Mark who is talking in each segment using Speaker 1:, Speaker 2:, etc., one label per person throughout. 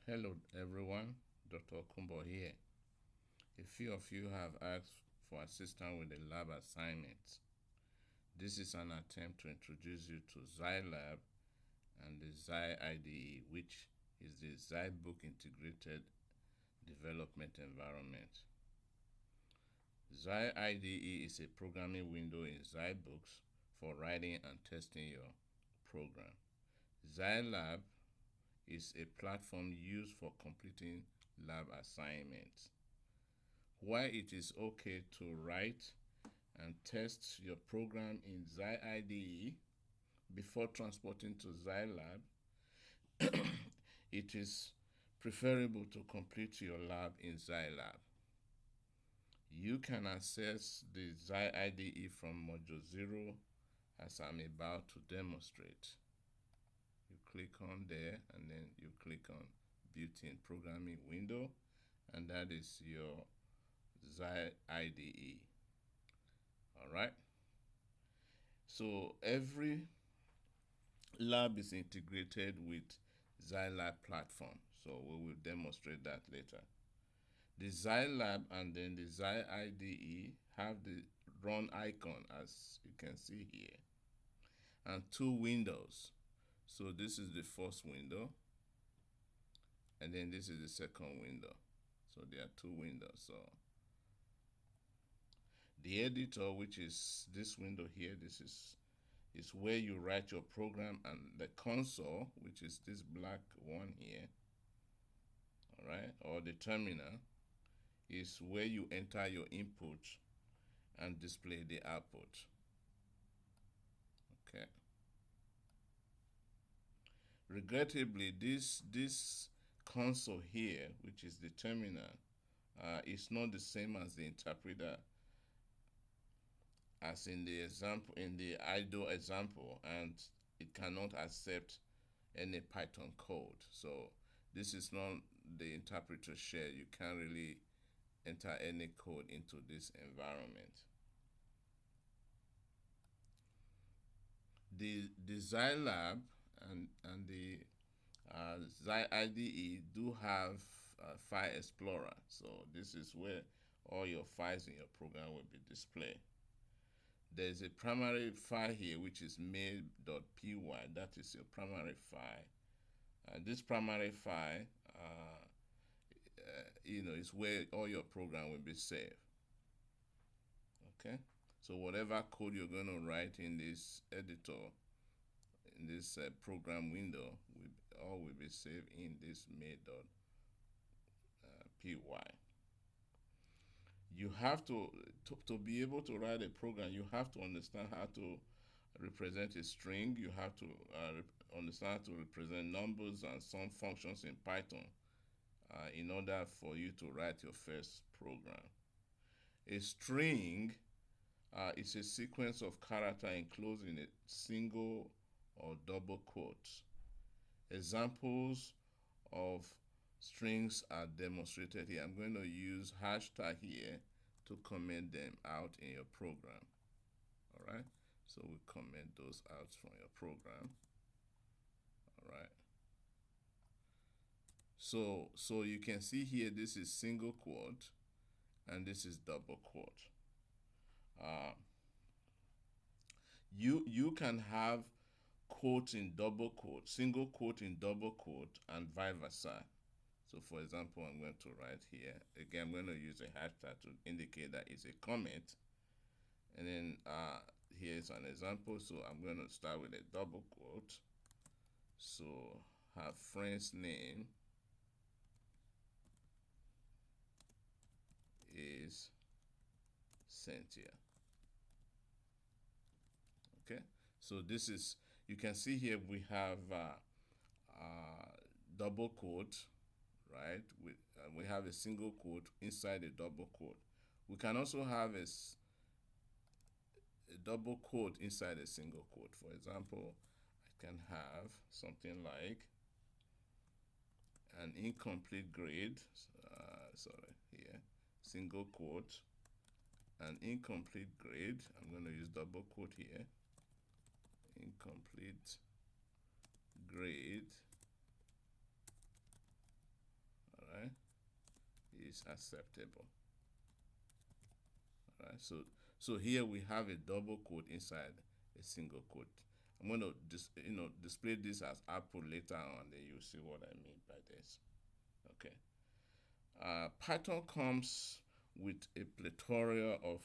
Speaker 1: Hello everyone, Dr. Kumbo here. A few of you have asked for assistance with the lab assignments. This is an attempt to introduce you to zylab and the zyIDE, which is the zyBook Integrated Development Environment. zyIDE is a programming window in zybooks for writing and testing your program. zylab is a platform used for completing lab assignments. While it is okay to write and test your program in zyIDE before transporting to zylab, it is preferable to complete your lab in zylab. You can access the zyIDE from Module 0 as I'm about to demonstrate. You click on there and then you click on built-in programming window, and that is your zyIDE. All right. So every lab is integrated with zylab platform. So we will demonstrate that later. The zylab and then the zyIDE have the run icon, as you can see here, and two windows. So this is the first window, and then this is the second window. So there are two windows. So the editor, which is this window here, this is where you write your program, and the console, which is this black one here, all right, or the terminal, is where you enter your input and display the output. Okay. Regrettably, this console here, which is the terminal, is not the same as the interpreter as in the example, in the idle example, and it cannot accept any Python code. So this is not the interpreter shell. You can't really enter any code into this environment. The zylab and the zyIDE do have a file explorer. So this is where all your files in your program will be displayed. There's a primary file here, which is mail.py. That is your primary file. This primary file, is where all your program will be saved. Okay, so whatever code you're going to write in this editor, in this program window, all will be saved in this mail.py. You have to be able to write a program, you have to understand how to represent a string. You have to understand how to represent numbers and some functions in Python in order for you to write your first program. A string is a sequence of characters enclosed in a single or double quotes. Examples of strings are demonstrated here. I'm going to use hashtag here to comment them out in your program. All right, so we comment those out from your program. All right, so you can see here, this is single quote and this is double quote. You can have quote in double quote, single quote in double quote, and vice versa. So for example, I'm going to write here, again, I'm going to use a hashtag to indicate that it's a comment. And then here's an example. So I'm going to start with a double quote. So her friend's name is Cynthia. Okay, so this is, you can see here we have double quote, right? We have a single quote inside a double quote. We can also have a double quote inside a single quote. For example, I can have something like an incomplete grade, here, single quote, an incomplete grade. I'm going to use double quote here. Incomplete grade is acceptable. All right, so here we have a double quote inside a single quote. I'm going to display this as output later on, then you'll see what I mean by this. Okay. Python comes with a plethora of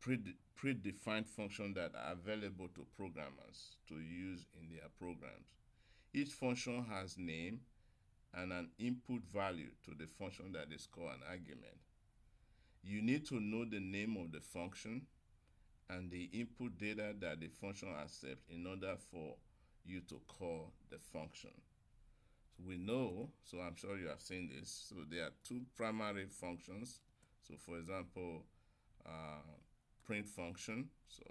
Speaker 1: predefined functions that are available to programmers to use in their programs. Each function has name and an input value to the function that is called an argument. You need to know the name of the function and the input data that the function accepts in order for you to call the function. So we know, so I'm sure you have seen this, so there are two primary functions. So for example, print function. So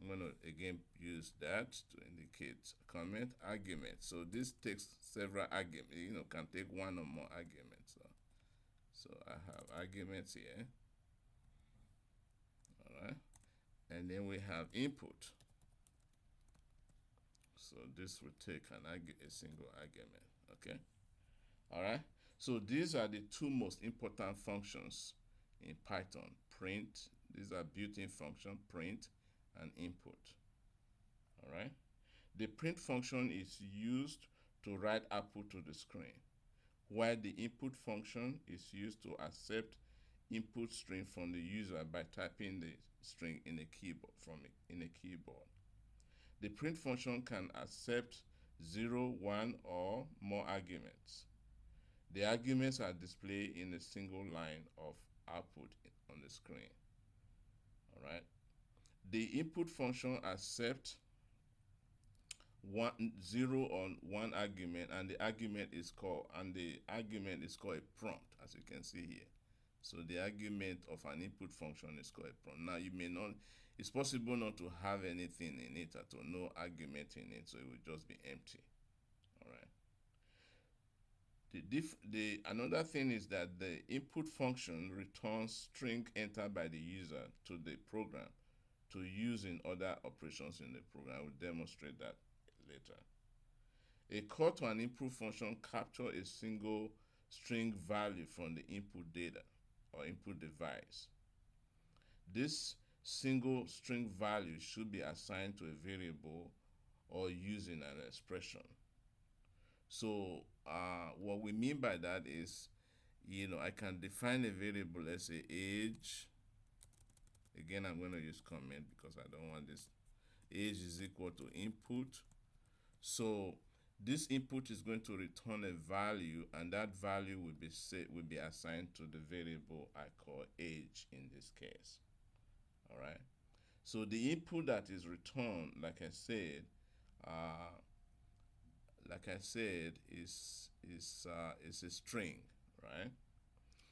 Speaker 1: I'm going to again use that to indicate comment. Argument. So this takes several arguments, can take one or more arguments. So I have arguments here. All right. And then we have input. So this will take a single argument. Okay. All right. So these are the two most important functions in Python. Print. These are built-in function, print and input. All right. The print function is used to write output to the screen, while the input function is used to accept input string from the user by typing the string in a keyboard The print function can accept 0, 1, or more arguments. The arguments are displayed in a single line of output on the screen. All right. The input function accepts 0 on one argument, and the argument is called a prompt, as you can see here. So the argument of an input function is called a prompt. Now it's possible not to have anything in it at all, no argument in it, so it will just be empty. All right. Another thing is that the input function returns string entered by the user to the program to use in other operations in the program. We'll demonstrate that later. A call to an input function captures a single string value from the input data or input device. This single string value should be assigned to a variable or using an expression. So what we mean by that is, I can define a variable, let's say age. Again, I'm going to use comment because I don't want this. Age is equal to input. So this input is going to return a value, and that value will be assigned to the variable I call age in this case. All right. So the input that is returned, like I said, is a string, right?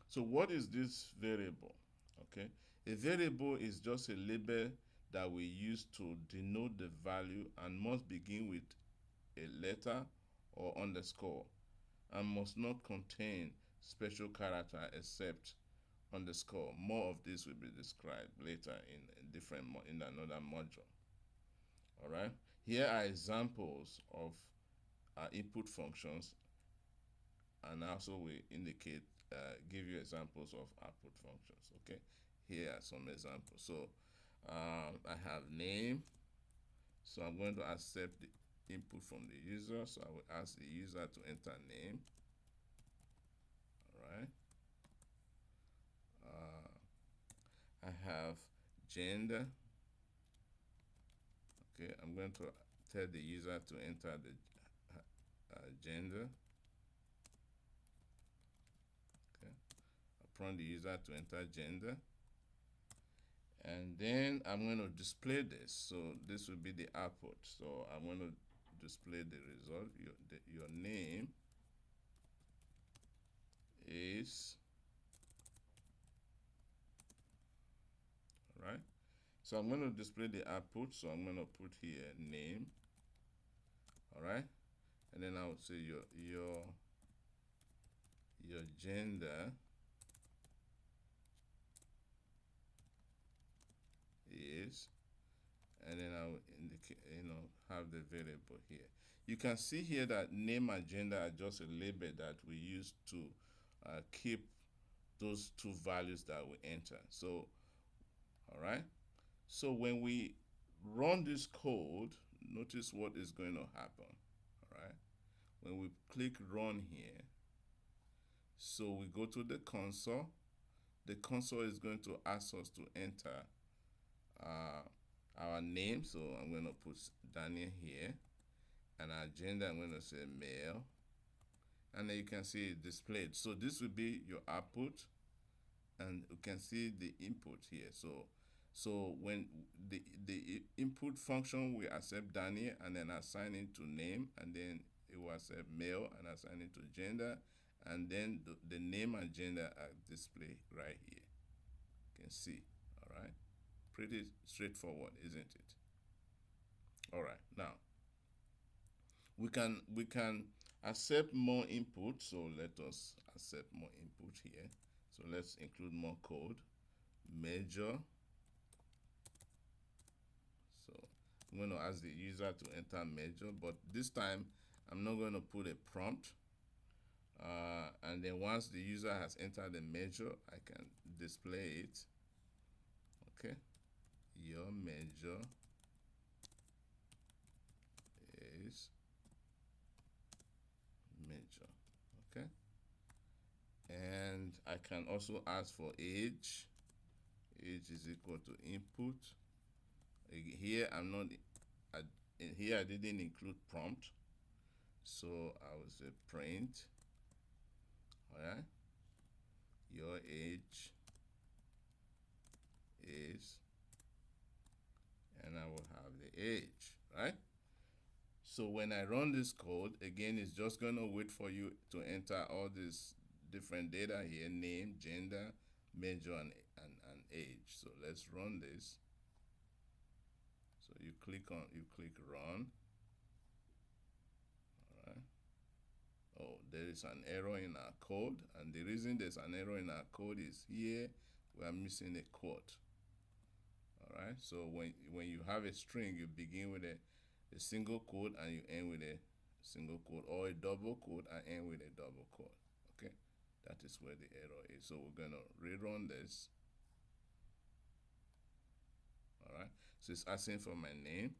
Speaker 1: So what is this variable? Okay, a variable is just a label that we use to denote the value and must begin with a letter or underscore and must not contain special character except underscore. More of this will be described later in another module. All right. Here are examples of input functions, and also we give you examples of output functions. Okay. Here are some examples. So I have name. So I'm going to accept the input from the user. So I will ask the user to enter name. All right. I have gender. Okay, I'm going to tell the user to enter the gender. Okay, I prompt the user to enter gender. And then I'm going to display this. So this will be the output. So I'm going to display the result. Your name is, all right. So I'm going to display the output. So I'm going to put here name. All right. And then I would say your gender is, and then I will indicate, have the variable here. You can see here that name and gender are just a label that we use to keep those two values that we enter. So, all right. So when we run this code, notice what is going to happen. All right. When we click run here, so we go to the console. The console is going to ask us to enter our name. So I'm going to put Daniel here, and our gender I'm going to say male, and then you can see it displayed. So this will be your output, and you can see the input here. So when the input function we accept Daniel and then assign it to name, and then it will accept male and assign it to gender, and then the name and gender are displayed right here. You can see. All right, pretty straightforward, isn't it? All right, now we can accept more input. So let us accept more input here. So let's include more code. Major. So I'm going to ask the user to enter major, but this time I'm not going to put a prompt. And then once the user has entered the major, I can display it. Okay, your major is major. Okay, and I can also ask for age. Age is equal to input. Here I'm not. Here I didn't include prompt, so I will say print. All right, your age is, and I will have the age, right? So when I run this code, again, it's just gonna wait for you to enter all this different data here: name, gender, major, and age. So let's run this. So you click run. All right. Oh, there is an error in our code, and the reason there's an error in our code is here we are missing a quote. All right. So when you have a string, you begin with a single quote and you end with a single quote, or a double quote and end with a double quote. Okay, that is where the error is. So we're gonna rerun this. All right. So it's asking for my name.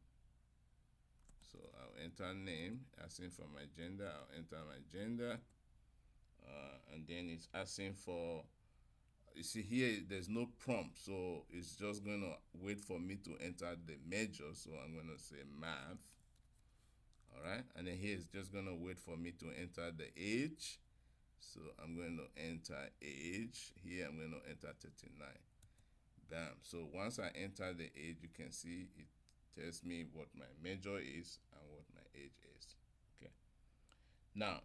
Speaker 1: So I'll enter name. Asking for my gender. I'll enter my gender. And then it's asking for. You see here, there's no prompt, so it's just gonna wait for me to enter the major. So I'm gonna say math. All right, and then here it's just gonna wait for me to enter the age. So I'm going to enter age. Here I'm going to enter 39. Bam. So once I enter the age, you can see it tells me what my major is and what my age is. Okay. Now,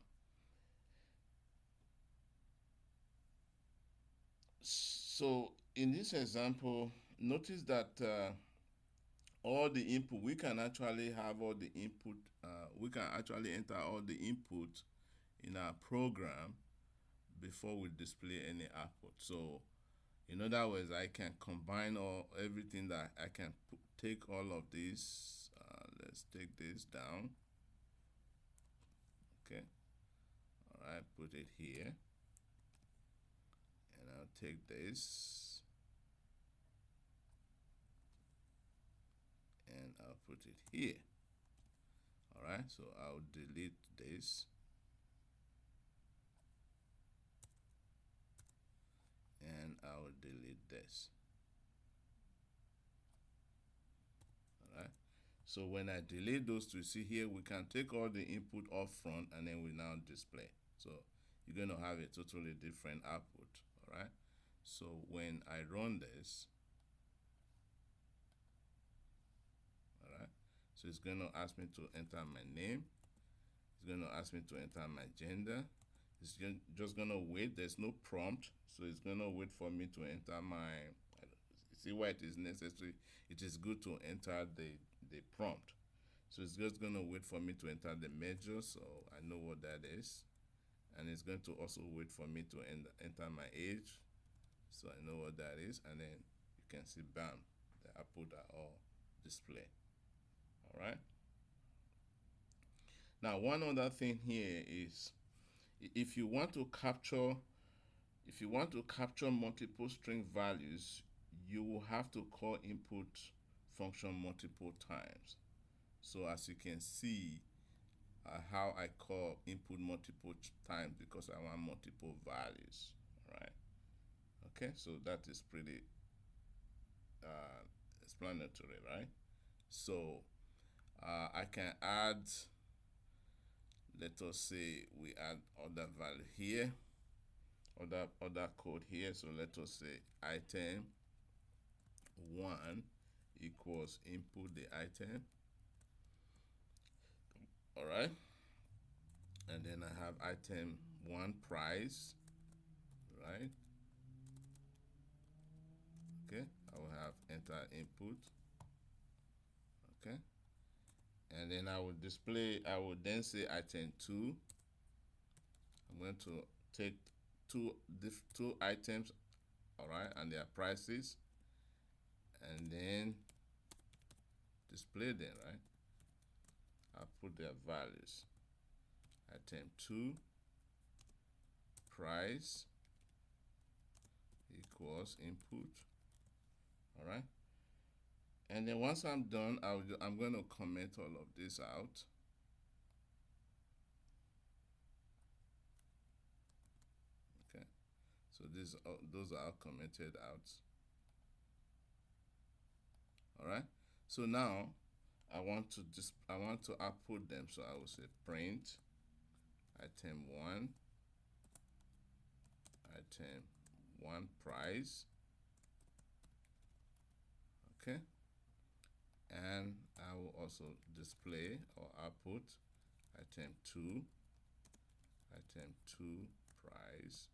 Speaker 1: so in this example, notice that all the input, we can actually have all the input, we can actually enter all the input in our program before we display any output. So in other words, I can combine everything that I can take all of this. Let's take this down. Okay. All right, put it here. And I'll take this. And I'll put it here. All right, so I'll delete this. And I will delete this. All right. So when I delete those two, see here, we can take all the input off front and then we now display. So you're going to have a totally different output. All right. So when I run this, all right, so it's going to ask me to enter my name. It's going to ask me to enter my gender. It's just going to wait. There's no prompt. So it's going to wait for me to enter my, see why it is necessary. It is good to enter the prompt. So it's just going to wait for me to enter the major. So I know what that is. And it's going to also wait for me to enter my age. So I know what that is. And then you can see, bam, the output are all displayed. All right. Now, one other thing here is if you want to capture If you want to capture multiple string values, you will have to call input function multiple times. So as you can see, how I call input multiple times because I want multiple values, right? Okay, so that is pretty explanatory, right? So I can add, let us say we add other value here, other code here. So let us say item 1 equals input the item, all right? And then I have item 1 price, right? Okay, I will have enter input, okay? And then I will display, I will then say item 2. I'm going to take two items, all right, and their prices, and then display them, right? I'll put their values. Item 2 price equals input, all right? And then once I'm done, I'm going to comment all of this out. Okay, so those are all commented out. All right. So now I want to output them. So I will say print item 1, item 1 price. Okay. And I will also display or output item 2, item 2 price.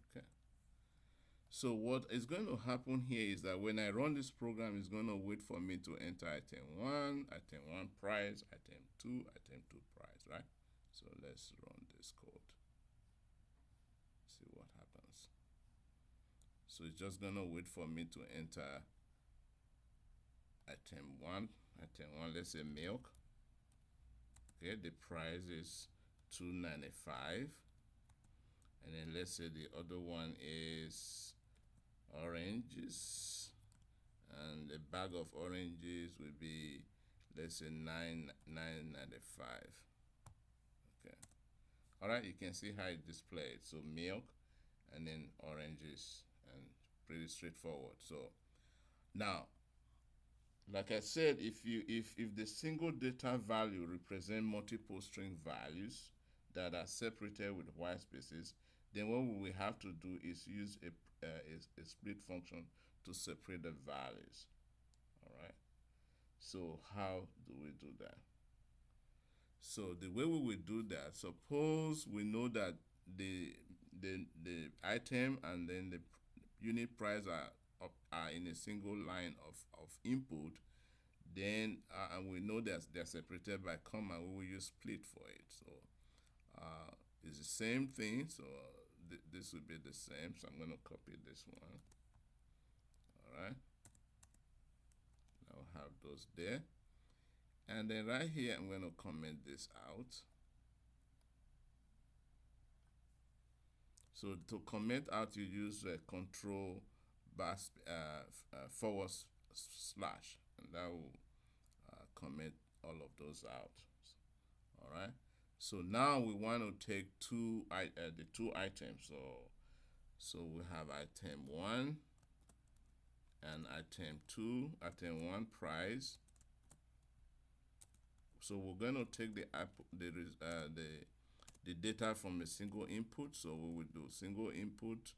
Speaker 1: Okay. So what is going to happen here is that when I run this program, it's going to wait for me to enter item 1, item 1 price, item 2, item 2 price, right? So let's run this code. See what happens. So it's just going to wait for me to enter item 1, let's say milk. Okay, the price is $2.95. And then let's say the other one is oranges, and a bag of oranges will be, let's say, $9.95. Okay, all right, you can see how it displayed. So milk and then oranges, and pretty straightforward. So now, like I said, if the single data value represent multiple string values that are separated with white spaces, then what we will have to do is use a split function to separate the values. All right. So how do we do that? So the way we will do that, suppose we know that the item and then the unit price are in a single line of input, then and we know that they're separated by comma, we will use split for it. So it's the same thing. So this will be the same. So I'm going to copy this one. All right. I'll have those there. And then right here, I'm going to comment this out. So to comment out, you use control forward slash, and that will comment all of those out. All right. So now we want to take the two items. So we have item 1 and item 2. Item 1 price. So we're going to take the data from a single input. So we will do single input,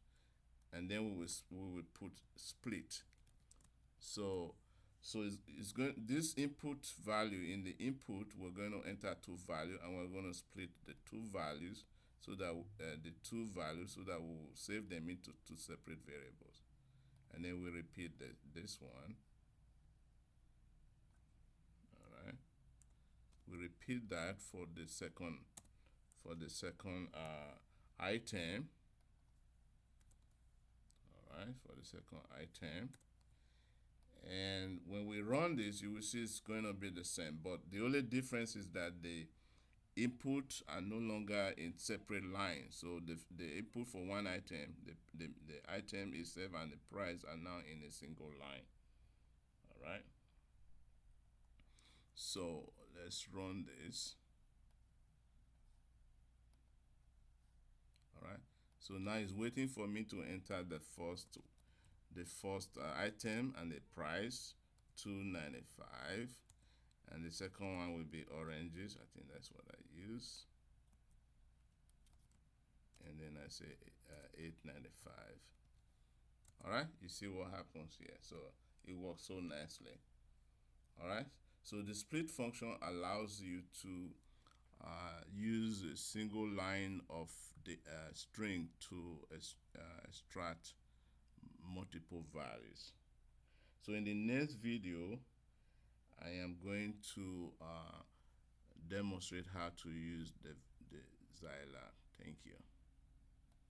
Speaker 1: and then we will put split. So it's going, this input value, in the input we're going to enter 2 values, and we're going to split the 2 values so that we will save them into 2 separate variables, and then we repeat this one. All right, we repeat that for the second item. All right, for the second item. And when we run this, you will see it's going to be the same. But the only difference is that the input are no longer in separate lines. So the input for one item, the item itself and the price are now in a single line. All right. So let's run this. All right. So now it's waiting for me to enter the first item and the price, $2.95, and the second one will be oranges. I think that's what I use, and then I say $8.95. All right, you see what happens here. So it works so nicely. All right, so the split function allows you to use a single line of the string to extract multiple values. So in the next video, I am going to demonstrate how to use the zylab. Thank you.